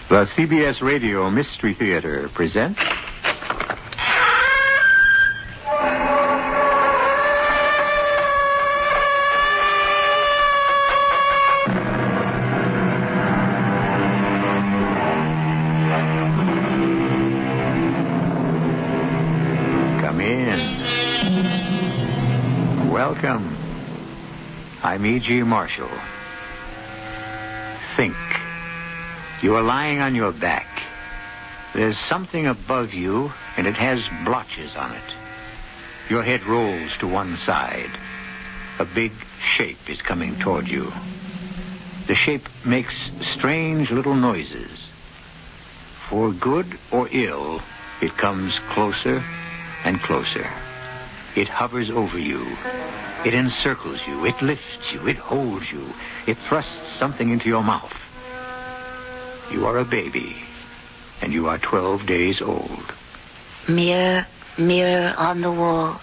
The CBS Radio Mystery Theater presents... Come in. Welcome. I'm E.G. Marshall. Think. You are lying on your back. There's something above you, and it has blotches on it. Your head rolls to one side. A big shape is coming toward you. The shape makes strange little noises. For good or ill, it comes closer and closer. It hovers over you. It encircles you. It lifts you. It holds you. It thrusts something into your mouth. You are a baby, and you are 12 days old. Mirror, mirror on the wall,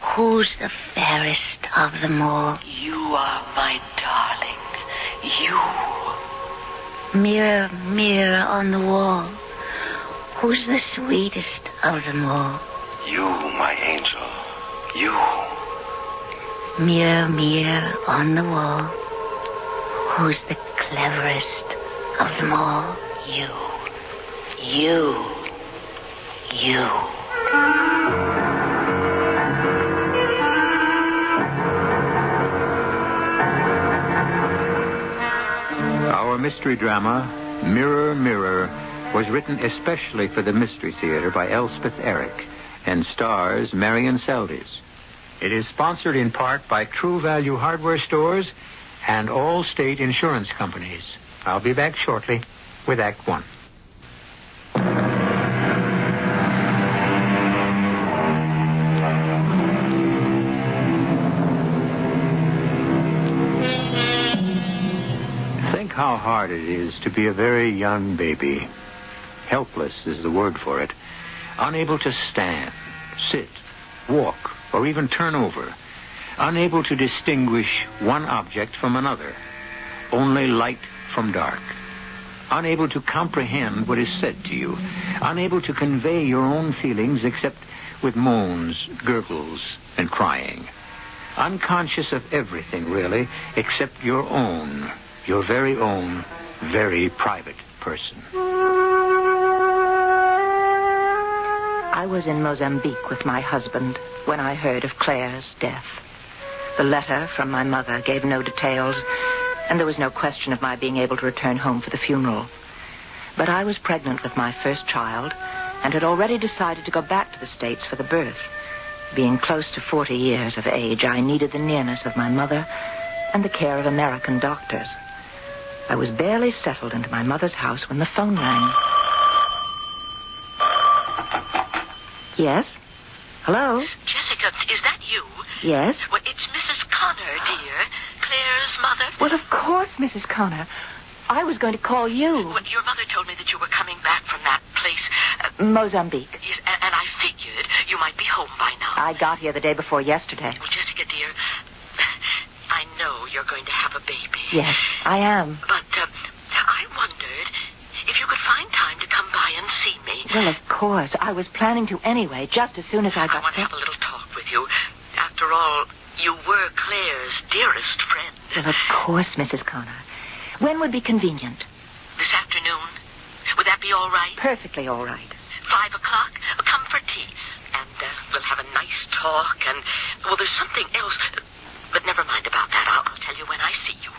who's the fairest of them all? You are my darling. You. Mirror, mirror on the wall, who's the sweetest of them all? You, my angel. You. Mirror, mirror on the wall, who's the cleverest of them all? You. You. You. Our mystery drama, Mirror, Mirror, was written especially for the Mystery Theater by Elspeth and stars Marian Seldes. It is sponsored in part by True Value Hardware Stores and all state insurance companies. I'll be back shortly with Act One. Think how hard it is to be a very young baby. Helpless is the word for it. Unable to stand, sit, walk, or even turn over. Unable to distinguish one object from another. Only light from dark. Unable to comprehend what is said to you. Unable to convey your own feelings except with moans, gurgles, and crying. Unconscious of everything, really, except your own, your very own, very private person. I was in Mozambique with my husband when I heard of Claire's death. The letter from my mother gave no details, and there was no question of my being able to return home for the funeral. But I was pregnant with my first child and had already decided to go back to the States for the birth. Being close to 40 years of age, I needed the nearness of my mother and the care of American doctors. I was barely settled into my mother's house when the phone rang. Yes? Hello? Jessica, is that you? Yes? Well, it's Mrs. Connor, dear. Claire's mother. Well, of course, Mrs. Connor. I was going to call you. Well, your mother told me that you were coming back from that place. Mozambique. Yes, and I figured you might be home by now. I got here the day before yesterday. Well, Jessica, dear, I know you're going to have a baby. Yes, I am. But I wondered if you could find time to come by and see me. Well, of course. I was planning to anyway, just as soon as I got I want to have a little talk with you. After all, you were Claire's dearest friend. Well, of course, Mrs. Connor. When would be convenient? This afternoon. Would that be all right? Perfectly all right. 5 o'clock? Come for tea. And we'll have a nice talk. And, well, there's something else. But never mind about that. I'll tell you when I see you.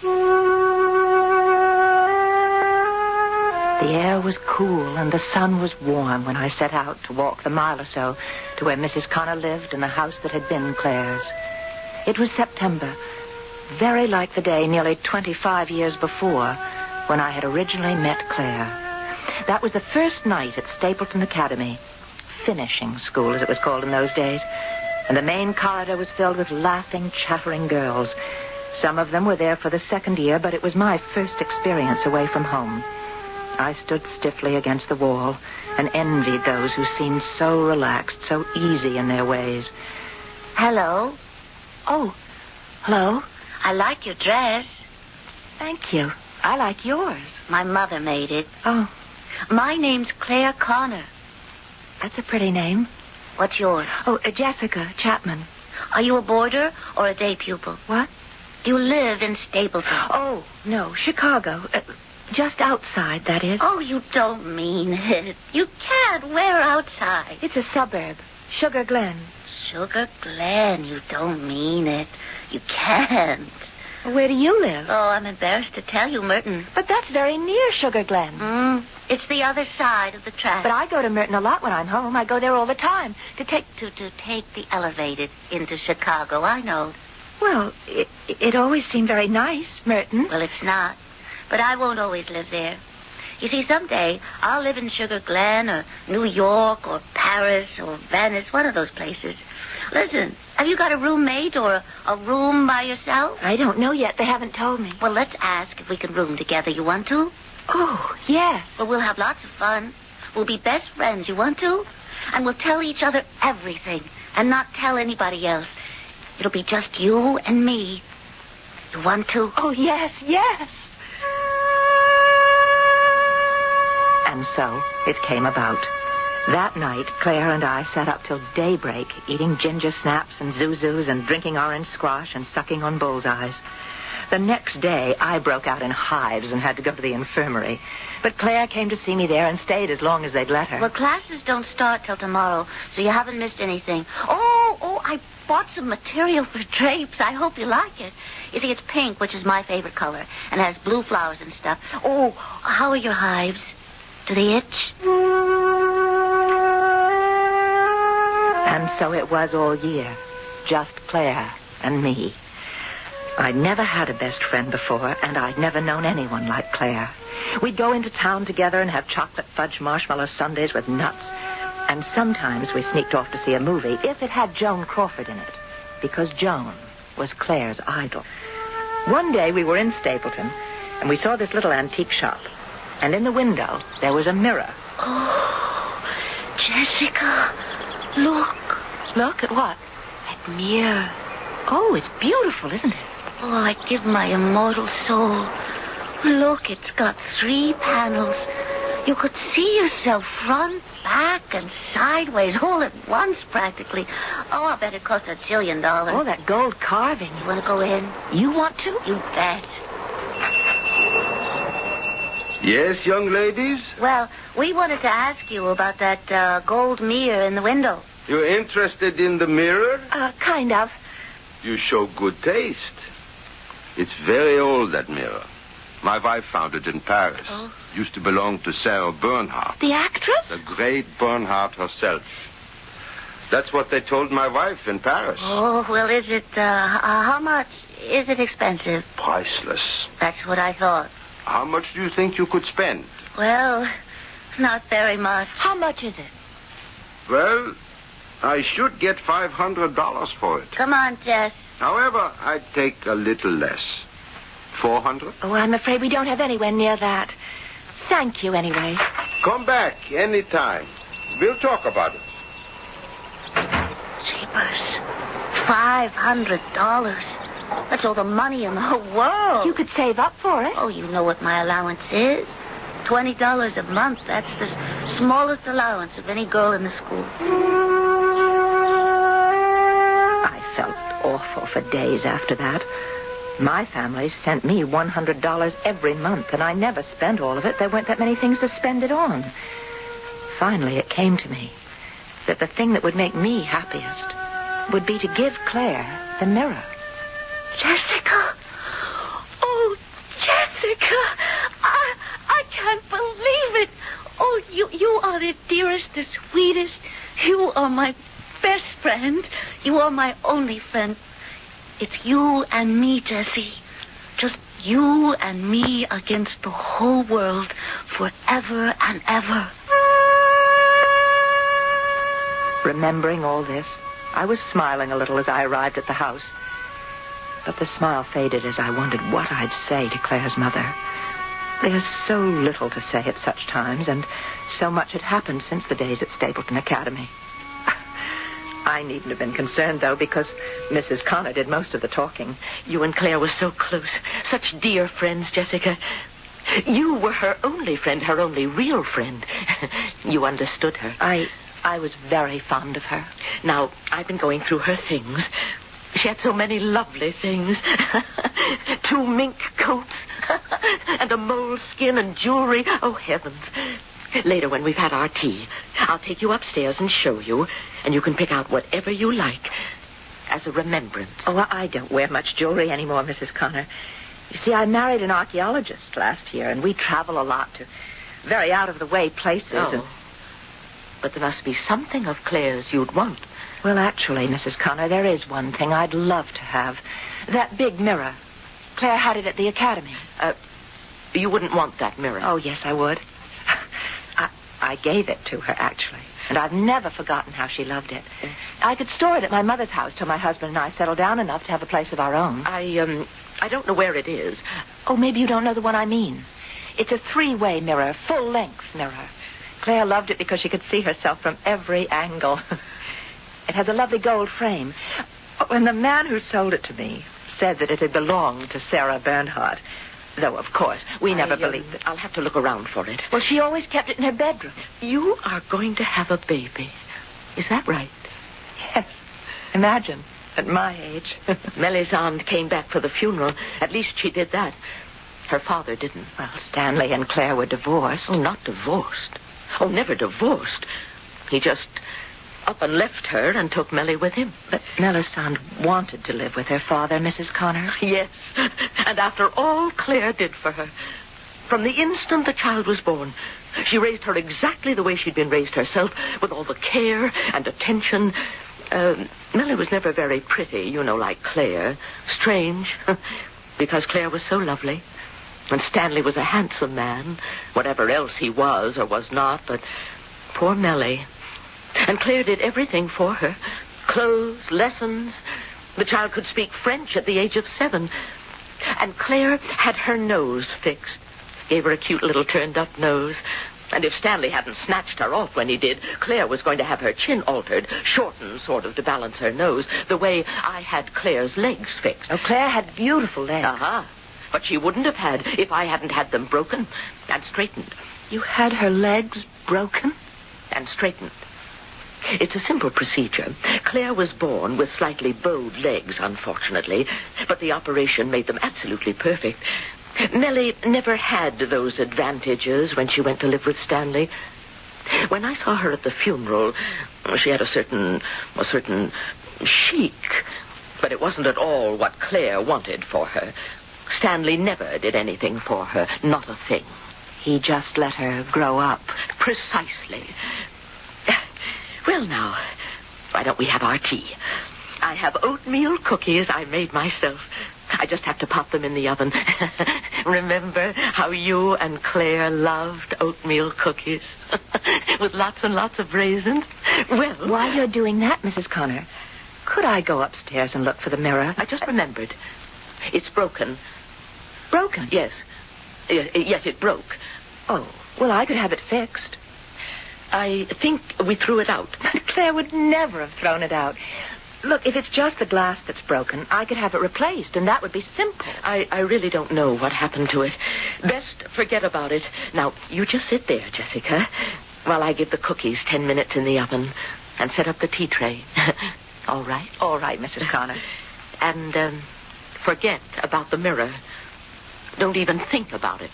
The air was cool and the sun was warm when I set out to walk the mile or so to where Mrs. Connor lived in the house that had been Claire's. It was September, very like the day nearly 25 years before when I had originally met Claire. That was the first night at Stapleton Academy, finishing school as it was called in those days, and the main corridor was filled with laughing, chattering girls. Some of them were there for the second year, but it was my first experience away from home. I stood stiffly against the wall and envied those who seemed so relaxed, so easy in their ways. Hello. Oh, hello. I like your dress. Thank you. I like yours. My mother made it. Oh, My name's Clare Connor. That's a pretty name. What's yours? Oh, Jessica Chapman. Are you a boarder or a day pupil? What? Do you live in Stapleton? Oh, no, Chicago. Just outside, that is. Oh, you don't mean it. You can't. Where outside? It's a suburb. Sugar Glen. Sugar Glen. You don't mean it. You can't. Where do you live? Oh, I'm embarrassed to tell you, Merton. But that's very near Sugar Glen. It's the other side of the track. But I go to Merton a lot when I'm home. I go there all the time to take the elevated into Chicago. I know. Well, it always seemed very nice, Merton. Well, it's not. But I won't always live there. You see, someday I'll live in Sugar Glen or New York or Paris or Venice, one of those places. Listen, have you got a roommate or a room by yourself? I don't know yet. They haven't told me. Well, let's ask if we can room together. You want to? Oh, yes. Well, we'll have lots of fun. We'll be best friends. You want to? And we'll tell each other everything and not tell anybody else. It'll be just you and me. You want to? Oh, yes, yes. And so it came about. That night, Claire and I sat up till daybreak, eating ginger snaps and zuzus and drinking orange squash and sucking on bullseyes. The next day, I broke out in hives and had to go to the infirmary. But Claire came to see me there and stayed as long as they'd let her. Well, classes don't start till tomorrow, so you haven't missed anything. Oh, I bought some material for drapes. I hope you like it. You see, it's pink, which is my favorite color, and has blue flowers and stuff. Oh, how are your hives? Do they itch? And so it was all year. Just Claire and me. I'd never had a best friend before, and I'd never known anyone like Claire. We'd go into town together and have chocolate fudge marshmallow sundaes with nuts. And sometimes we sneaked off to see a movie if it had Joan Crawford in it, because Joan was Claire's idol. One day we were in Stapleton, and we saw this little antique shop. And in the window, there was a mirror. Oh, Jessica, look. Look at what? That mirror. Oh, it's beautiful, isn't it? Oh, I'd give my immortal soul. Look, it's got 3 panels. You could see yourself front, back, and sideways all at once, practically. Oh, I bet it cost $1 jillion. Oh, that gold carving. You want to go in? You want to? You bet. Yes, young ladies? Well, we wanted to ask you about that gold mirror in the window. You're interested in the mirror? Kind of. You show good taste. It's very old, that mirror. My wife found it in Paris. Oh. Used to belong to Sarah Bernhardt. The actress? The great Bernhardt herself. That's what they told my wife in Paris. Oh, well, is it, how much? Is it expensive? Priceless. That's what I thought. How much do you think you could spend? Well, not very much. How much is it? Well, I should get $500 for it. Come on, Jess. However, I'd take a little less. 400? Oh, I'm afraid we don't have anywhere near that. Thank you, anyway. Come back any time. We'll talk about it. Jeepers. $500. That's all the money in the whole world. You could save up for it. Oh, you know what my allowance is. $20 a month. That's the smallest allowance of any girl in the school. I felt awful for days after that. My family sent me $100 every month, and I never spent all of it. There weren't that many things to spend it on. Finally, it came to me that the thing that would make me happiest would be to give Claire the mirror. Jessica! Oh, Jessica! I can't believe it! Oh, you are the dearest, the sweetest. You are my best friend. You are my only friend. It's you and me, Jessie. Just you and me against the whole world forever and ever. Remembering all this, I was smiling a little as I arrived at the house. But the smile faded as I wondered what I'd say to Claire's mother. There's so little to say at such times, and so much had happened since the days at Stapleton Academy. I needn't have been concerned, though, because Mrs. Connor did most of the talking. You and Claire were so close. Such dear friends, Jessica. You were her only friend, her only real friend. You understood her. I was very fond of her. Now, I've been going through her things. She had so many lovely things. 2 mink coats and a mole skin and jewelry. Oh, heavens. Later, when we've had our tea, I'll take you upstairs and show you, and you can pick out whatever you like as a remembrance. Oh, I don't wear much jewelry anymore, Mrs. Connor. You see, I married an archaeologist last year, and we travel a lot to very out-of-the-way places. Oh. And... But there must be something of Claire's you'd want. Well, actually, Mrs. Connor, there is one thing I'd love to have. That big mirror. Claire had it at the academy. You wouldn't want that mirror. Oh, yes, I would. I gave it to her, actually. And I've never forgotten how she loved it. I could store it at my mother's house till my husband and I settled down enough to have a place of our own. I don't know where it is. Oh, maybe you don't know the one I mean. It's a 3-way mirror, full-length mirror. Claire loved it because she could see herself from every angle. It has a lovely gold frame. When the man who sold it to me said that it had belonged to Sarah Bernhardt, though, of course, we never believed it. I'll have to look around for it. Well, she always kept it in her bedroom. You are going to have a baby. Is that right? Yes. Imagine, at my age. Melisande came back for the funeral. At least she did that. Her father didn't. Well, Stanley and Claire were divorced. Oh, not divorced. Oh, never divorced. He just up and left her and took Melly with him. But Melisande wanted to live with her father, Mrs. Connor. Yes, and after all Claire did for her, from the instant the child was born, she raised her exactly the way she'd been raised herself, with all the care and attention. Melly was never very pretty, like Claire. Strange, because Claire was so lovely. And Stanley was a handsome man, whatever else he was or was not, but poor Melly. And Claire did everything for her. Clothes, lessons. The child could speak French at the age of 7. And Claire had her nose fixed. Gave her a cute little turned-up nose. And if Stanley hadn't snatched her off when he did, Claire was going to have her chin altered, shortened sort of to balance her nose, the way I had Claire's legs fixed. Oh, Claire had beautiful legs. Uh-huh. But she wouldn't have had if I hadn't had them broken and straightened. You had her legs broken? And straightened. It's a simple procedure. Claire was born with slightly bowed legs, unfortunately, but the operation made them absolutely perfect. Melly never had those advantages when she went to live with Stanley. When I saw her at the funeral, she had a certain chic, but it wasn't at all what Claire wanted for her. Stanley never did anything for her, not a thing. He just let her grow up. Precisely. Well, now, why don't we have our tea? I have oatmeal cookies I made myself. I just have to pop them in the oven. Remember how you and Claire loved oatmeal cookies? With lots and lots of raisins? Well, while you're doing that, Mrs. Connor, could I go upstairs and look for the mirror? I just remembered. It's broken. Broken? Yes. Yes, it broke. Oh, well, I could have it fixed. I think we threw it out. Claire would never have thrown it out. Look, if it's just the glass that's broken, I could have it replaced, and that would be simple. I really don't know what happened to it. Best forget about it. Now, you just sit there, Jessica, while I give the cookies 10 minutes in the oven and set up the tea tray. All right? All right, Mrs. Connor. And, forget about the mirror. Don't even think about it.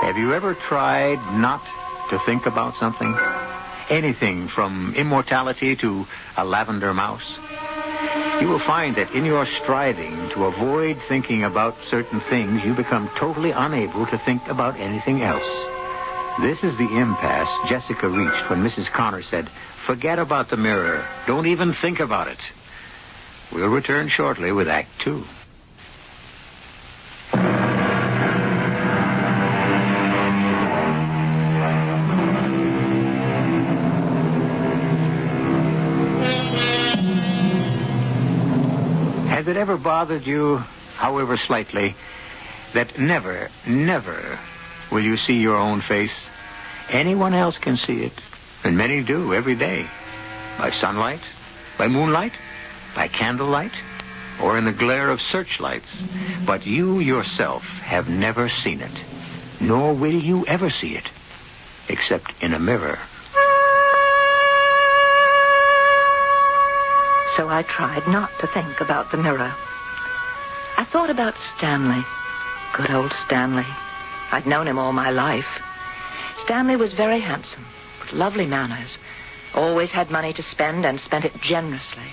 Have you ever tried not to think about something? Anything from immortality to a lavender mouse? You will find that in your striving to avoid thinking about certain things, you become totally unable to think about anything else. This is the impasse Jessica reached when Mrs. Connor said, "Forget about the mirror. Don't even think about it." We'll return shortly with Act 2. Has it ever bothered you, however slightly, that never, never will you see your own face? Anyone else can see it, and many do every day. By sunlight, By moonlight? By candlelight? Or in the glare of searchlights? But you yourself have never seen it. Nor will you ever see it. Except in a mirror. So I tried not to think about the mirror. I thought about Stanley. Good old Stanley. I'd known him all my life. Stanley was very handsome, with lovely manners, always had money to spend and spent it generously,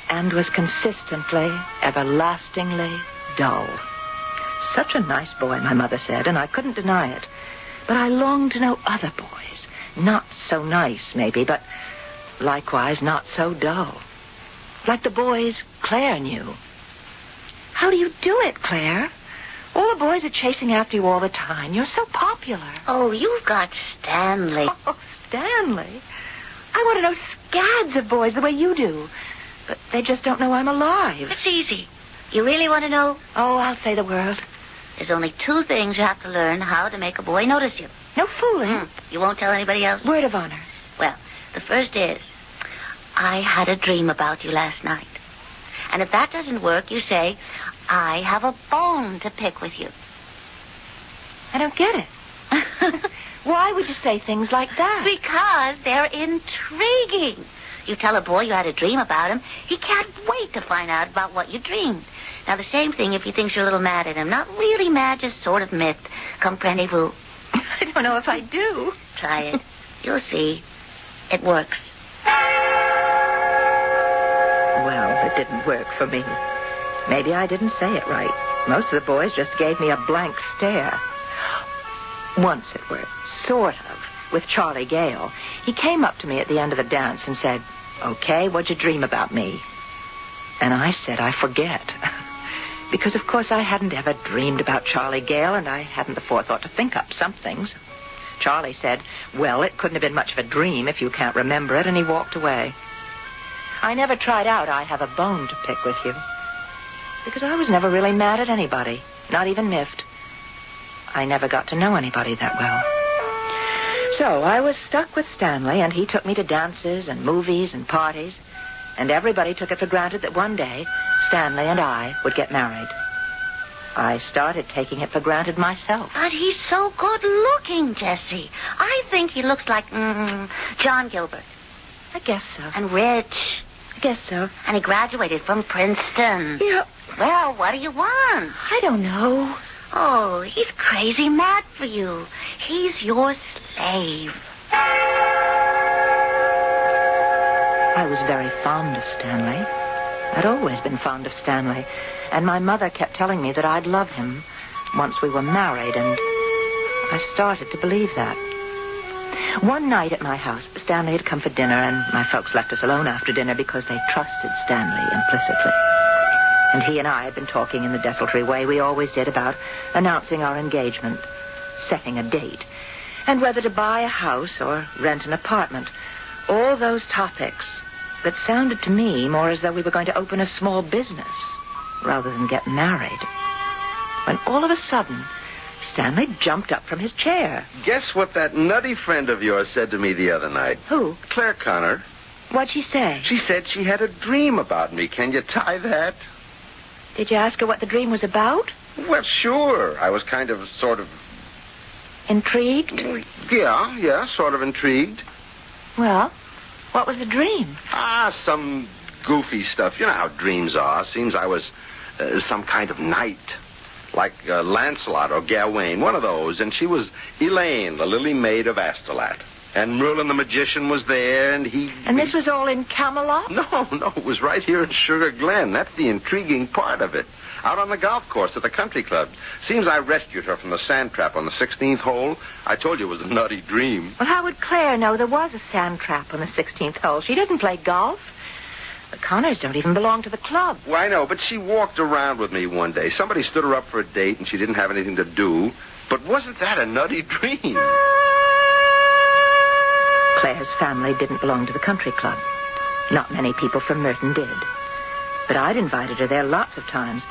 and was consistently, everlastingly dull. Such a nice boy, my mother said, and I couldn't deny it. But I longed to know other boys, not so nice, maybe, but likewise not so dull. Like the boys Claire knew. How do you do it, Claire? All the boys are chasing after you all the time. You're so popular. Oh, you've got Stanley. Oh, Stanley? I want to know scads of boys the way you do. But they just don't know I'm alive. It's easy. You really want to know? Oh, I'll say the word. There's only 2 things you have to learn how to make a boy notice you. No fooling. You won't tell anybody else? Word of honor. Well, the first is, I had a dream about you last night. And if that doesn't work, you say, I have a bone to pick with you. I don't get it. Why would you say things like that? Because they're intriguing. You tell a boy you had a dream about him, he can't wait to find out about what you dreamed. Now, the same thing if he thinks you're a little mad at him. Not really mad, just sort of miffed. Comprenez-vous? I don't know if I do. Try it. You'll see. It works. Well, it didn't work for me. Maybe I didn't say it right. Most of the boys just gave me a blank stare. Once it worked, sort of, with Charlie Gale. He came up to me at the end of the dance and said, "Okay, what'd you dream about me?" And I said, "I forget." Because, of course, I hadn't ever dreamed about Charlie Gale, and I hadn't the forethought to think up some things. Charlie said, "Well, it couldn't have been much of a dream if you can't remember it," and he walked away. I never tried out I have a bone to pick with you. Because I was never really mad at anybody, not even miffed. I never got to know anybody that well. So I was stuck with Stanley, and he took me to dances and movies and parties, and everybody took it for granted that one day Stanley and I would get married. I started taking it for granted myself. But he's so good looking, Jessie. I think he looks like John Gilbert. I guess so. And rich. I guess so. And he graduated from Princeton. Yeah. Well, what do you want? I don't know. Oh, he's crazy mad for you. He's your slave. I was very fond of Stanley. I'd always been fond of Stanley. And my mother kept telling me that I'd love him once we were married, and I started to believe that. One night at my house, Stanley had come for dinner, and my folks left us alone after dinner because they trusted Stanley implicitly. And he and I had been talking in the desultory way we always did about announcing our engagement, setting a date, and whether to buy a house or rent an apartment. All those topics that sounded to me more as though we were going to open a small business rather than get married. When all of a sudden, Stanley jumped up from his chair. Guess what that nutty friend of yours said to me the other night? Who? Clare Connor. What'd she say? She said she had a dream about me. Can you tie that? Did you ask her what the dream was about? Well, sure. I was kind of, sort of... Intrigued? Yeah, sort of intrigued. Well, what was the dream? Some goofy stuff. You know how dreams are. Seems I was some kind of knight. Like Lancelot or Gawain, one of those. And she was Elaine, the lily maid of Astolat. And Merlin the magician was there, and he... And this was all in Camelot? No, it was right here in Sugar Glen. That's the intriguing part of it. Out on the golf course at the country club. Seems I rescued her from the sand trap on the 16th hole. I told you it was a nutty dream. Well, how would Claire know there was a sand trap on the 16th hole? She doesn't play golf. The Connors don't even belong to the club. Well, I know, but she walked around with me one day. Somebody stood her up for a date, and she didn't have anything to do. But wasn't that a nutty dream? Claire's family didn't belong to the country club. Not many people from Merton did. But I'd invited her there lots of times.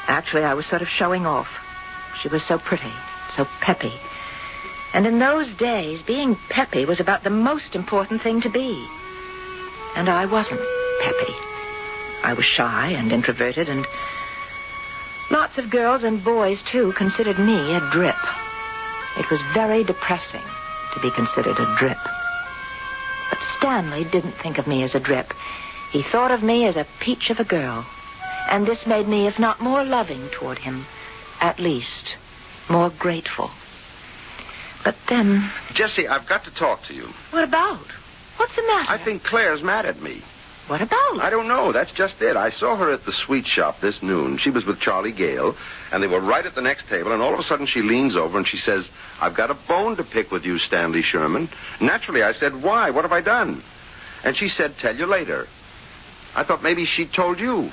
Actually, I was sort of showing off. She was so pretty, so peppy. And in those days, being peppy was about the most important thing to be. And I wasn't peppy. I was shy and introverted, and lots of girls and boys, too, considered me a drip. It was very depressing to be considered a drip. But Stanley didn't think of me as a drip. He thought of me as a peach of a girl. And this made me, if not more loving toward him, at least more grateful. But then... Jessie, I've got to talk to you. What about? What's the matter? I think Claire's mad at me. What about? I don't know. That's just it. I saw her at the sweet shop this noon. She was with Charlie Gale, and they were right at the next table, and all of a sudden she leans over and she says, "I've got a bone to pick with you, Stanley Sherman." Naturally, I said, "Why? What have I done?" And she said, "Tell you later." I thought maybe she told you.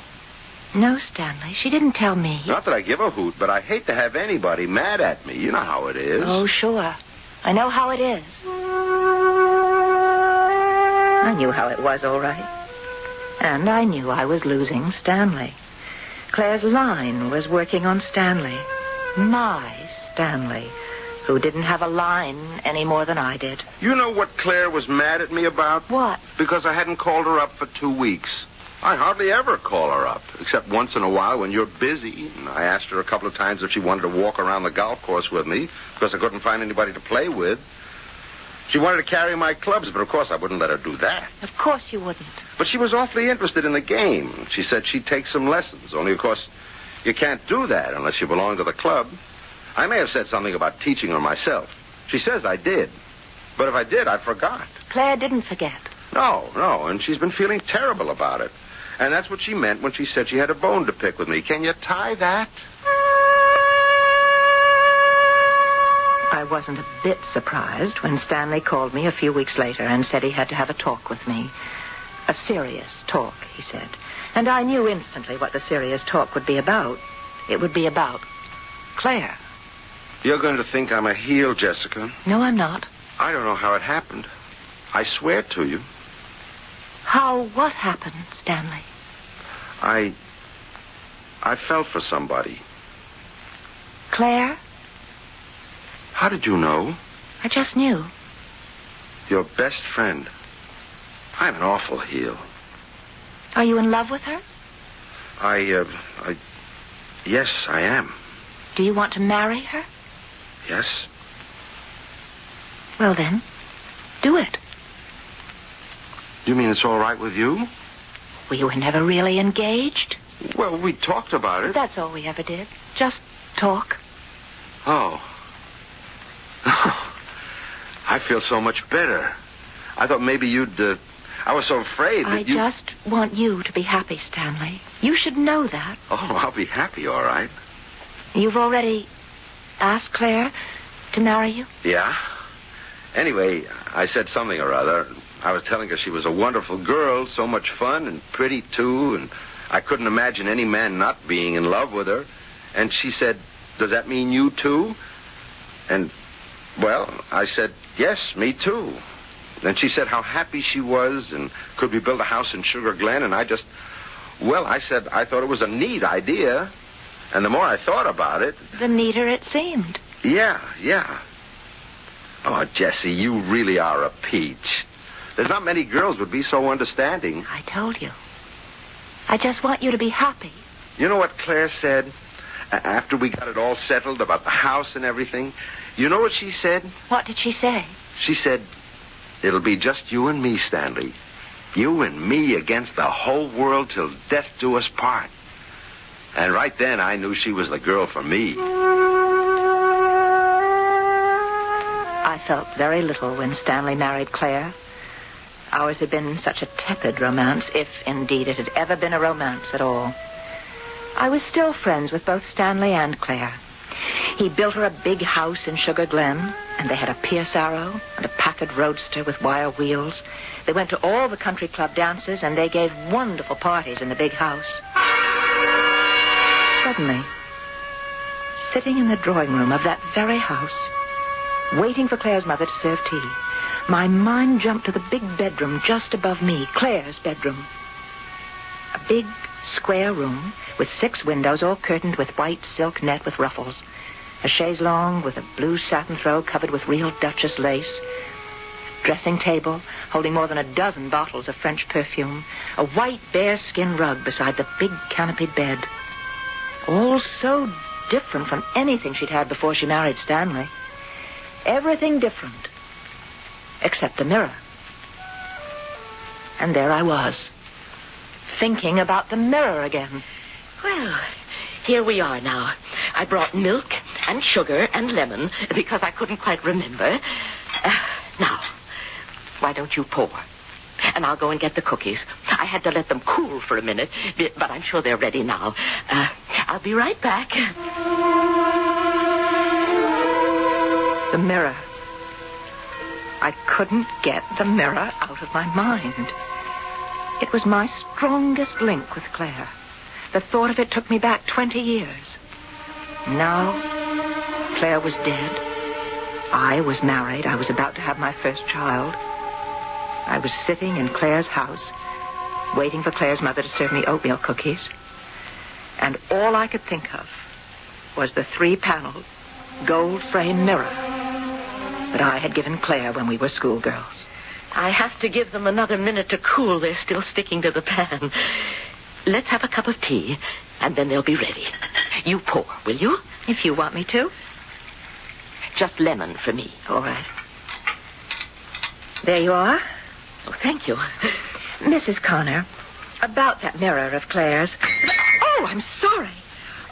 No, Stanley, she didn't tell me. Not that I give a hoot, but I hate to have anybody mad at me. You know how it is. Oh, sure. I know how it is. I knew how it was, all right. And I knew I was losing Stanley. Claire's line was working on Stanley. My Stanley, who didn't have a line any more than I did. You know what Claire was mad at me about? What? Because I hadn't called her up for 2 weeks. I hardly ever call her up, except once in a while when you're busy. And I asked her a couple of times if she wanted to walk around the golf course with me, because I couldn't find anybody to play with. She wanted to carry my clubs, but of course I wouldn't let her do that. Of course you wouldn't. But she was awfully interested in the game. She said she'd take some lessons, only of course you can't do that unless you belong to the club. I may have said something about teaching her myself. She says I did. But if I did, I forgot. Claire didn't forget. No, and she's been feeling terrible about it. And that's what she meant when she said she had a bone to pick with me. Can you tie that? I wasn't a bit surprised when Stanley called me a few weeks later and said he had to have a talk with me. A serious talk, he said. And I knew instantly what the serious talk would be about. It would be about Claire. You're going to think I'm a heel, Jessica. No, I'm not. I don't know how it happened. I swear to you. How what happened, Stanley? I fell for somebody. Claire? How did you know? I just knew. Your best friend. I'm an awful heel. Are you in love with her? Yes, I am. Do you want to marry her? Yes. Well, then, do it. You mean it's all right with you? We were never really engaged. Well, we talked about it. That's all we ever did. Just talk. Oh. I feel so much better. I thought maybe you'd... I was so afraid that I just want you to be happy, Stanley. You should know that. Oh, I'll be happy, all right. You've already asked Claire to marry you? Yeah. Anyway, I said something or other. I was telling her she was a wonderful girl, so much fun and pretty, too, and I couldn't imagine any man not being in love with her. And she said, "Does that mean you, too?" And, well, I said, "Yes, me, too." Then she said how happy she was, and could we build a house in Sugar Glen, and I said I thought it was a neat idea. And the more I thought about it... The neater it seemed. Yeah. Oh, Jessie, you really are a peach. There's not many girls would be so understanding. I told you. I just want you to be happy. You know what Claire said after we got it all settled about the house and everything? You know what she said? What did she say? She said, "It'll be just you and me, Stanley. You and me against the whole world till death do us part." And right then I knew she was the girl for me. I felt very little when Stanley married Claire. Ours had been such a tepid romance, if indeed it had ever been a romance at all. I was still friends with both Stanley and Claire. He built her a big house in Sugar Glen, and they had a Pierce Arrow and a Packard Roadster with wire wheels. They went to all the country club dances, and they gave wonderful parties in the big house. Suddenly, sitting in the drawing room of that very house, waiting for Claire's mother to serve tea, my mind jumped to the big bedroom just above me, Claire's bedroom. A big, square room with 6 windows all curtained with white silk net with ruffles. A chaise longue with a blue satin throw covered with real Duchess lace. dressing table holding more than a dozen bottles of French perfume, a white bearskin rug beside the big canopied bed. All so different from anything she'd had before she married Stanley. Everything different, except the mirror. And there I was, thinking about the mirror again. Well, here we are now. I brought milk and sugar and lemon because I couldn't quite remember. Now, why don't you pour? And I'll go and get the cookies. I had to let them cool for a minute, but I'm sure they're ready now. I'll be right back. The mirror. I couldn't get the mirror out of my mind. It was my strongest link with Claire. The thought of it took me back 20 years. Now, Claire was dead. I was married. I was about to have my first child. I was sitting in Claire's house, waiting for Claire's mother to serve me oatmeal cookies. And all I could think of was the 3-paneled, gold-framed mirror that I had given Claire when we were schoolgirls. I have to give them another minute to cool. They're still sticking to the pan. Let's have a cup of tea, and then they'll be ready. You pour, will you? If you want me to. Just lemon for me. All right. There you are. Oh, thank you. Mrs. Connor, about that mirror of Claire's. Oh, I'm sorry.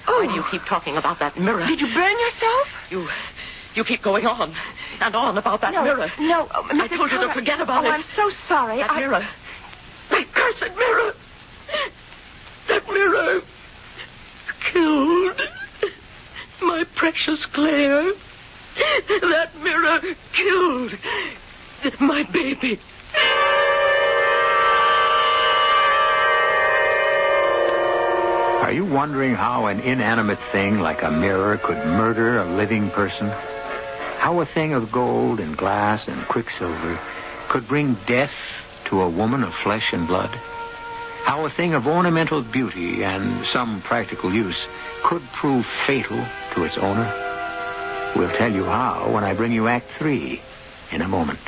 Why do you keep talking about that mirror? Did you burn yourself? You keep going on and on about that mirror. No, Mrs. I told you to forget about it. Oh, I'm so sorry. That mirror. That cursed mirror. That mirror killed my precious Claire. That mirror killed my baby. Are you wondering how an inanimate thing like a mirror could murder a living person? How a thing of gold and glass and quicksilver could bring death to a woman of flesh and blood? How a thing of ornamental beauty and some practical use could prove fatal to its owner? We'll tell you how when I bring you Act 3 in a moment.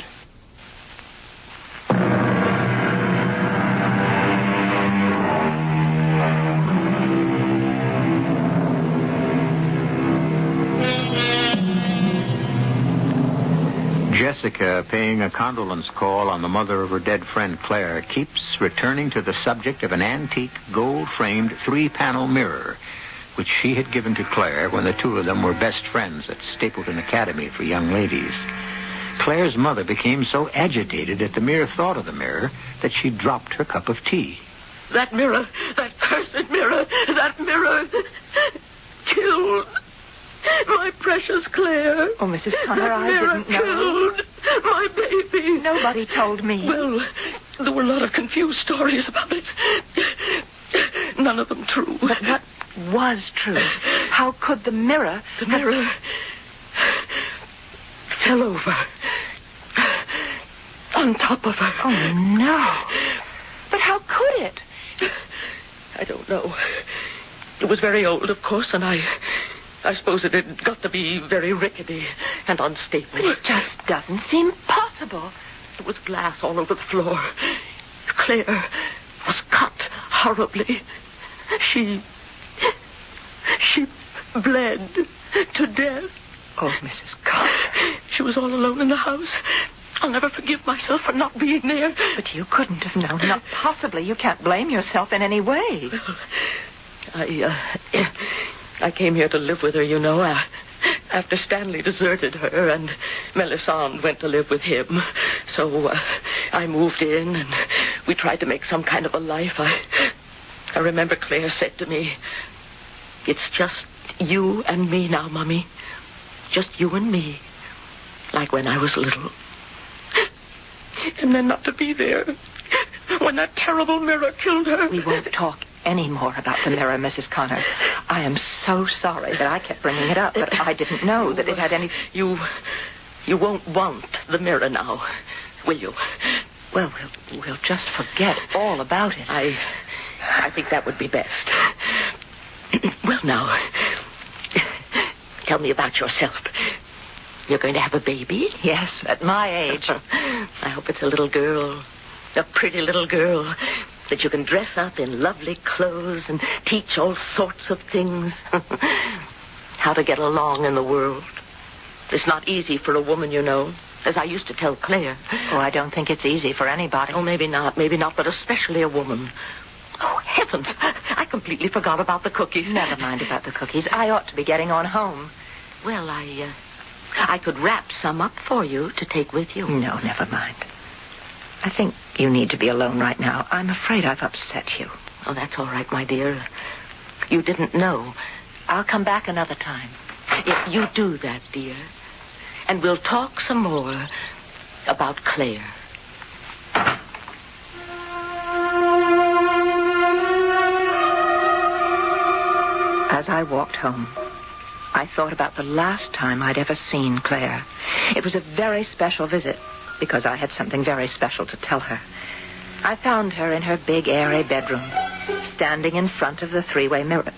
Jessica, paying a condolence call on the mother of her dead friend Claire, keeps returning to the subject of an antique gold-framed 3-panel mirror, which she had given to Claire when the two of them were best friends at Stapleton Academy for young ladies. Claire's mother became so agitated at the mere thought of the mirror that she dropped her cup of tea. That mirror, that cursed mirror, that mirror killed my precious Claire. Oh, Mrs. Connor, I didn't know. Killed my baby. Nobody told me. Well, there were a lot of confused stories about it. None of them true. But what was true? How could the mirror... The mirror fell over on top of her. Oh, no. But how could it? I don't know. It was very old, of course, and I suppose it had got to be very rickety and unstable. But it just doesn't seem possible. There was glass all over the floor. Claire was cut horribly. She bled to death. Oh, Mrs. Connor. She was all alone in the house. I'll never forgive myself for not being there. But you couldn't have known. Not possibly. You can't blame yourself in any way. I came here to live with her, you know, after Stanley deserted her and Melisande went to live with him. So I moved in and we tried to make some kind of a life. I remember Claire said to me, "It's just you and me now, Mummy. Just you and me. Like when I was little." And then not to be there when that terrible mirror killed her. We won't talk any more about the mirror, Mrs. Connor. I am so sorry that I kept bringing it up, but I didn't know that it had any... You won't want the mirror now, will you? Well, we'll just forget all about it. I think that would be best. Well, now, tell me about yourself. You're going to have a baby? Yes, at my age. I hope it's a little girl. A pretty little girl that you can dress up in lovely clothes and teach all sorts of things. How to get along in the world. It's not easy for a woman, you know, as I used to tell Claire. Oh, I don't think it's easy for anybody. Oh, maybe not, but especially a woman. Oh, heavens, I completely forgot about the cookies. Never mind about the cookies. I ought to be getting on home. Well, I could wrap some up for you to take with you. No, never mind. I think you need to be alone right now. I'm afraid I've upset you. Oh, that's all right, my dear. You didn't know. I'll come back another time. If you do that, dear. And we'll talk some more about Claire. As I walked home, I thought about the last time I'd ever seen Claire. It was a very special visit because I had something very special to tell her. I found her in her big, airy bedroom, standing in front of the three-way mirror.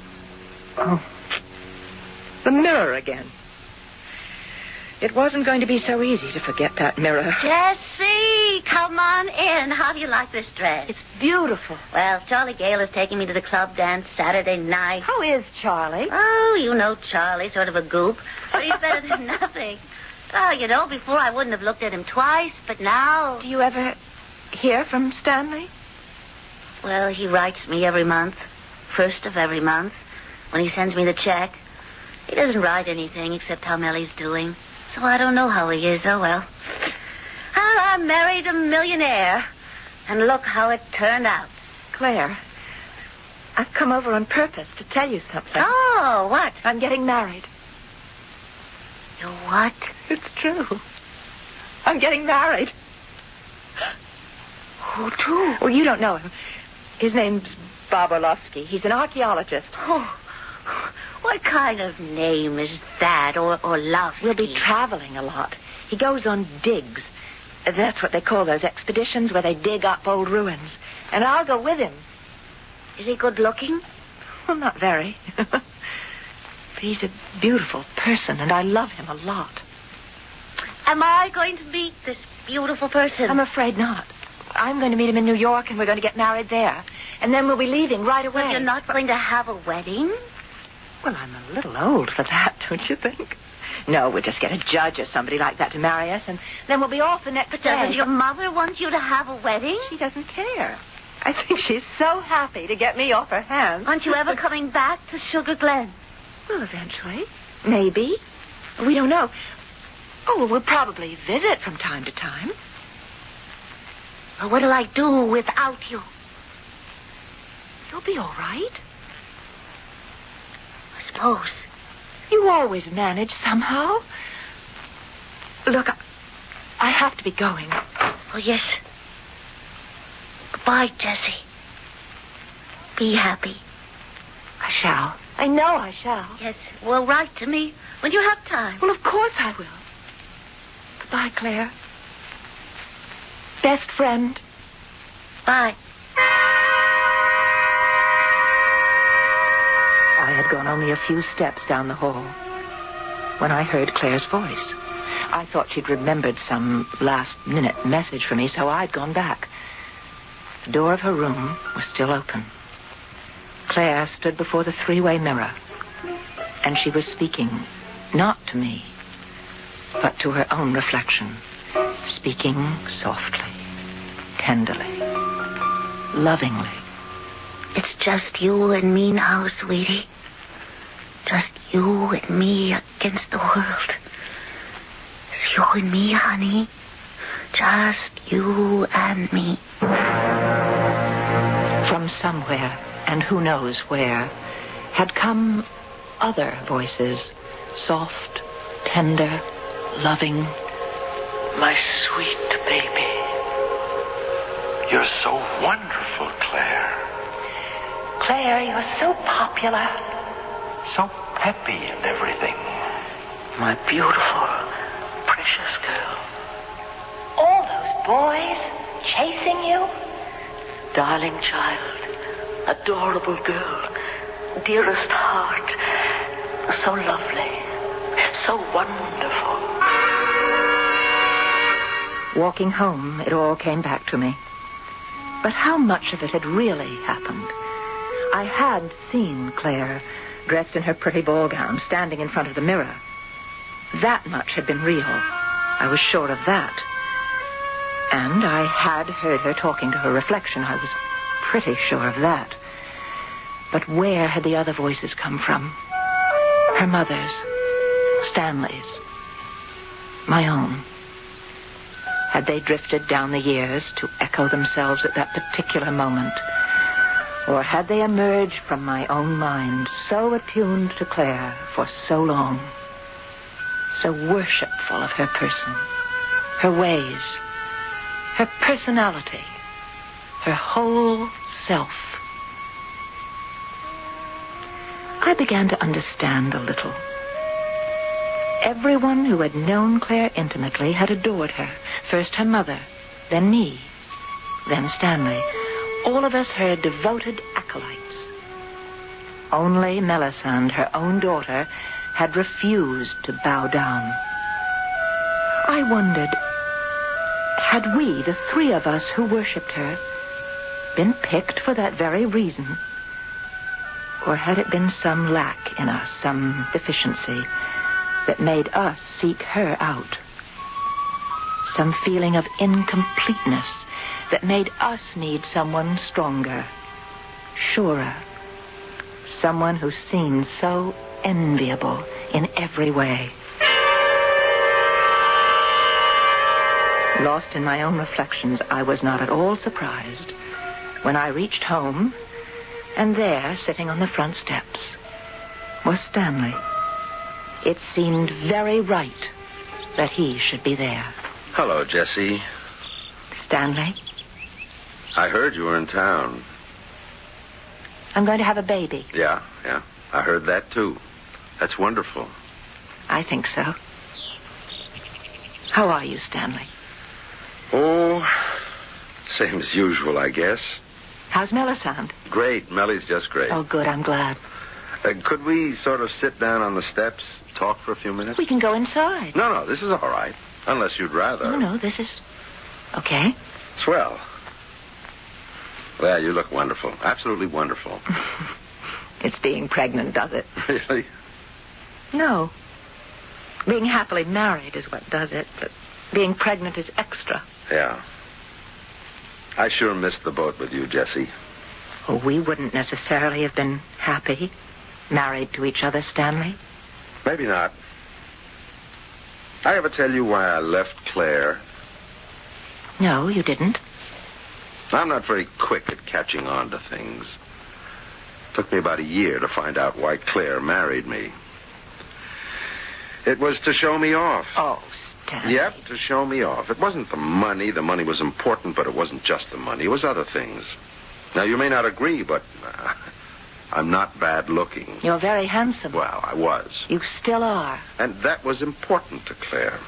Oh, the mirror again. It wasn't going to be so easy to forget that mirror. Jessie, come on in. How do you like this dress? It's beautiful. Well, Charlie Gale is taking me to the club dance Saturday night. How is Charlie? Oh, you know Charlie, sort of a goop. But he's better than nothing. Oh, you know, before I wouldn't have looked at him twice, but now... Do you ever hear from Stanley? Well, he writes me every month. First of every month. When he sends me the check. He doesn't write anything except tell me how he's doing. So I don't know how he is. Oh, well. I married a millionaire. And look how it turned out. Claire, I've come over on purpose to tell you something. Oh, what? I'm getting married. You what? It's true. I'm getting married. Who to? Well, you don't know him. His name's Bob Orlovsky. He's an archaeologist. Oh, what kind of name is that, or Orlovsky? We'll be traveling a lot. He goes on digs. That's what they call those expeditions where they dig up old ruins. And I'll go with him. Is he good looking? Well, not very. But he's a beautiful person, and I love him a lot. Am I going to meet this beautiful person? I'm afraid not. I'm going to meet him in New York, and we're going to get married there. And then we'll be leaving right away. But you're not going to have a wedding? Well, I'm a little old for that, don't you think? No, we'll just get a judge or somebody like that to marry us, and then we'll be off the next But day. doesn't your mother want you to have a wedding? She doesn't care. I think she's so happy to get me off her hands. Aren't you ever coming back to Sugar Glen? Well, eventually. Maybe. We don't know. Oh, we'll probably visit from time to time. Well, what'll I do without you? You'll be all right. I suppose. You always manage somehow. Look, I have to be going. Oh, yes. Goodbye, Jessie. Be happy. I shall. I know I shall. Yes. Well, write to me when you have time. Well, of course I will. Goodbye, Claire. Best friend. Bye. I had gone only a few steps down the hall when I heard Claire's voice. I thought she'd remembered some last-minute message for me, so I'd gone back. The door of her room was still open. Claire stood before the three-way mirror, and she was speaking not to me, but to her own reflection, speaking softly, tenderly, lovingly. It's just you and me now, sweetie. Just you and me against the world. It's you and me, honey. Just you and me. From somewhere, and who knows where, had come other voices, soft, tender, loving. My sweet baby. You're so wonderful, Claire. Claire, you're so popular. So peppy and everything. My beautiful, precious girl. All those boys chasing you? Darling child, adorable girl, dearest heart, so lovely, so wonderful. Walking home, it all came back to me. But how much of it had really happened? I had seen Claire, dressed in her pretty ball gown, standing in front of the mirror. That much had been real. I was sure of that. And I had heard her talking to her reflection. I was pretty sure of that. But where had the other voices come from? Her mother's, Stanley's, my own. Had they drifted down the years to echo themselves at that particular moment? Or had they emerged from my own mind, so attuned to Claire for so long, so worshipful of her person, her ways, her personality, her whole self? I began to understand a little. Everyone who had known Claire intimately had adored her. First her mother, then me, then Stanley. All of us her devoted acolytes. Only Melisande, her own daughter, had refused to bow down. I wondered, had we, the three of us who worshipped her, been picked for that very reason? Or had it been some lack in us, some deficiency, that made us seek her out? Some feeling of incompleteness that made us need someone stronger, surer, someone who seemed so enviable in every way. Lost in my own reflections, I was not at all surprised when I reached home, and there, sitting on the front steps, was Stanley. It seemed very right that he should be there. Hello, Jessie. Stanley, I heard you were in town. I'm going to have a baby. Yeah. I heard that, too. That's wonderful. I think so. How are you, Stanley? Oh, same as usual, I guess. How's Melisande? Great. Mellie's just great. Oh, good. I'm glad. Could we sort of sit down on the steps, talk for a few minutes? We can go inside. No, this is all right. Unless you'd rather. No, this is... Okay. Swell. Well, you look wonderful. Absolutely wonderful. It's being pregnant, does it? Really? No. Being happily married is what does it, but being pregnant is extra. Yeah. I sure missed the boat with you, Jessie. Oh, we wouldn't necessarily have been happy, married to each other, Stanley. Maybe not. I ever tell you why I left Claire? No, you didn't. I'm not very quick at catching on to things. Took me about a year to find out why Claire married me. It was to show me off. Oh, Stanley. Yep, to show me off. It wasn't the money. The money was important, but it wasn't just the money. It was other things. Now, you may not agree, but I'm not bad looking. You're very handsome. Well, I was. You still are. And that was important to Claire.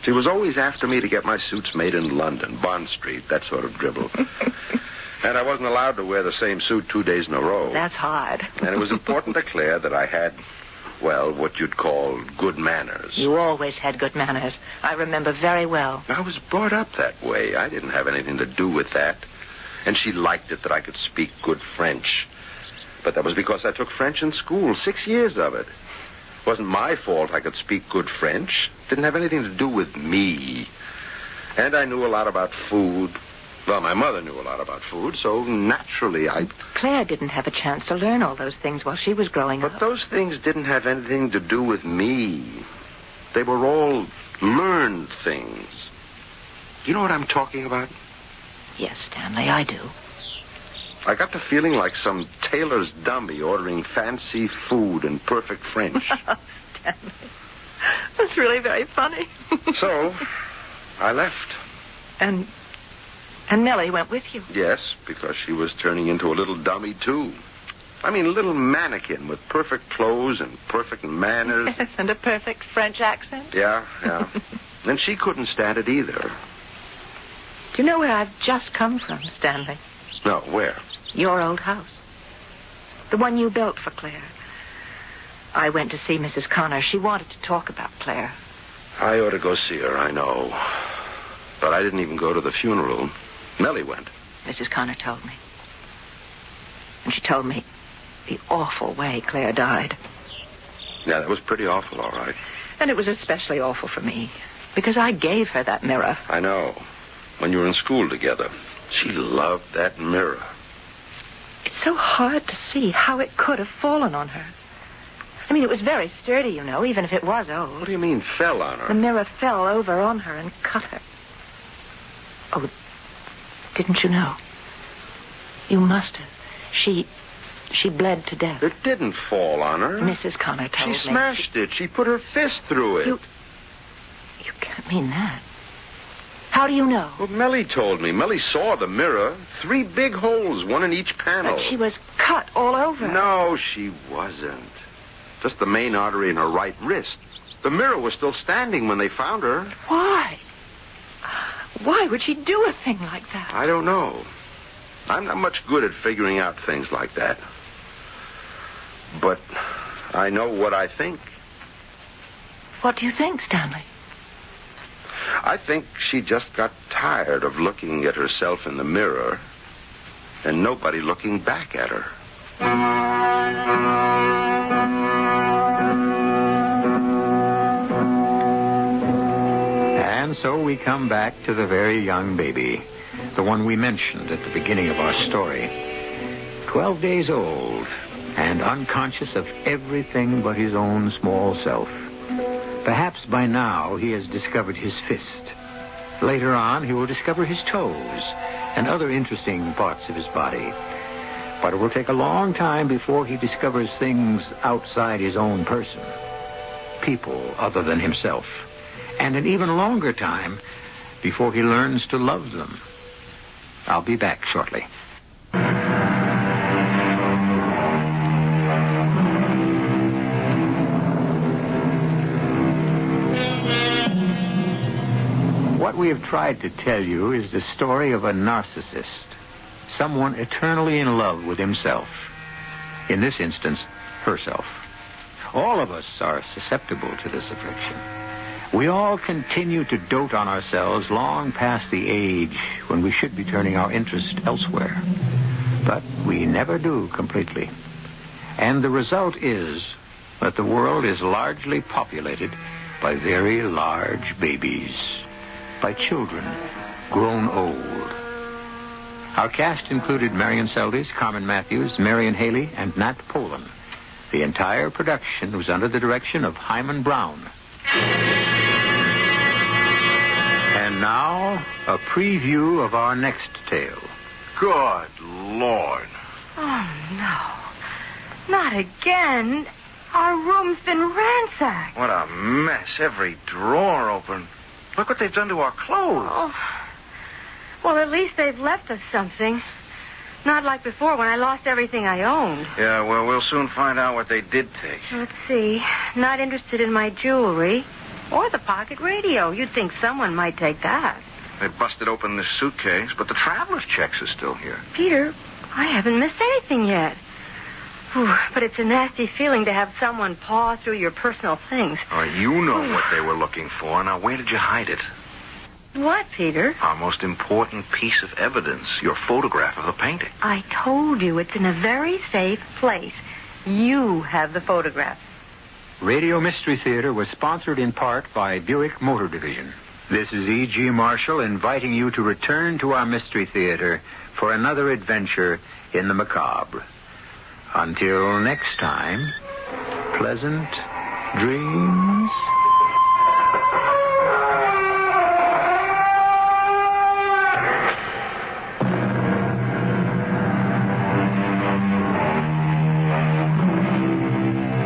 She was always after me to get my suits made in London, Bond Street, that sort of dribble. And I wasn't allowed to wear the same suit 2 days in a row. That's hard. And it was important to Claire that I had, well, what you'd call good manners. You always had good manners. I remember very well. I was brought up that way. I didn't have anything to do with that. And she liked it that I could speak good French. But that was because I took French in school, 6 years of it. It wasn't my fault I could speak good French. It didn't have anything to do with me. And I knew a lot about food. Well, my mother knew a lot about food, so naturally Claire didn't have a chance to learn all those things while she was growing up. But those things didn't have anything to do with me. They were all learned things. You know what I'm talking about? Yes, Stanley, I do. I got the feeling like some tailor's dummy ordering fancy food in perfect French. Stanley, that's really very funny. So, I left. And Millie went with you? Yes, because she was turning into a little dummy, too. I mean, a little mannequin with perfect clothes and perfect manners. Yes, and a perfect French accent. Yeah. And she couldn't stand it either. Do you know where I've just come from, Stanley? No, where? Your old house. The one you built for Claire. I went to see Mrs. Connor. She wanted to talk about Claire. I ought to go see her, I know. But I didn't even go to the funeral. Melly went. Mrs. Connor told me. And she told me the awful way Claire died. Yeah, that was pretty awful, all right. And it was especially awful for me, because I gave her that mirror. I know. When you were in school together, she loved that mirror. It's so hard to see how it could have fallen on her. I mean, it was very sturdy, you know, even if it was old. What do you mean, fell on her? The mirror fell over on her and cut her. Oh, didn't you know? You must have. She bled to death. It didn't fall on her. Mrs. Connor told me. She smashed it. She put her fist through it. You can't mean that. How do you know? Well, Melly told me. Melly saw the mirror. 3 big holes, one in each panel. But she was cut all over. No, she wasn't. Just the main artery in her right wrist. The mirror was still standing when they found her. Why? Why would she do a thing like that? I don't know. I'm not much good at figuring out things like that. But I know what I think. What do you think, Stanley? I think she just got tired of looking at herself in the mirror and nobody looking back at her. And so we come back to the very young baby, the one we mentioned at the beginning of our story. 12 days old and unconscious of everything but his own small self. Perhaps by now he has discovered his fist. Later on, he will discover his toes and other interesting parts of his body. But it will take a long time before he discovers things outside his own person, people other than himself, and an even longer time before he learns to love them. I'll be back shortly. What we have tried to tell you is the story of a narcissist, someone eternally in love with himself. In this instance, herself. All of us are susceptible to this affliction. We all continue to dote on ourselves long past the age when we should be turning our interest elsewhere. But we never do completely. And the result is that the world is largely populated by very large babies, by children grown old. Our cast included Marian Seldes, Carmen Matthews, Marian Haley, and Nat Polen. The entire production was under the direction of Hyman Brown. And now, a preview of our next tale. Good Lord. Oh, no. Not again. Our room's been ransacked. What a mess. Every drawer open. Look what they've done to our clothes. Oh. Well, at least they've left us something. Not like before when I lost everything I owned. Yeah, well, we'll soon find out what they did take. Let's see. Not interested in my jewelry or the pocket radio. You'd think someone might take that. They busted open this suitcase, but the traveler's checks are still here. Peter, I haven't missed anything yet. Whew, but it's a nasty feeling to have someone paw through your personal things. Oh, you know what they were looking for. Now, where did you hide it? What, Peter? Our most important piece of evidence, your photograph of the painting. I told you it's in a very safe place. You have the photograph. Radio Mystery Theater was sponsored in part by Buick Motor Division. This is E.G. Marshall inviting you to return to our Mystery Theater for another adventure in the macabre. Until next time, pleasant dreams.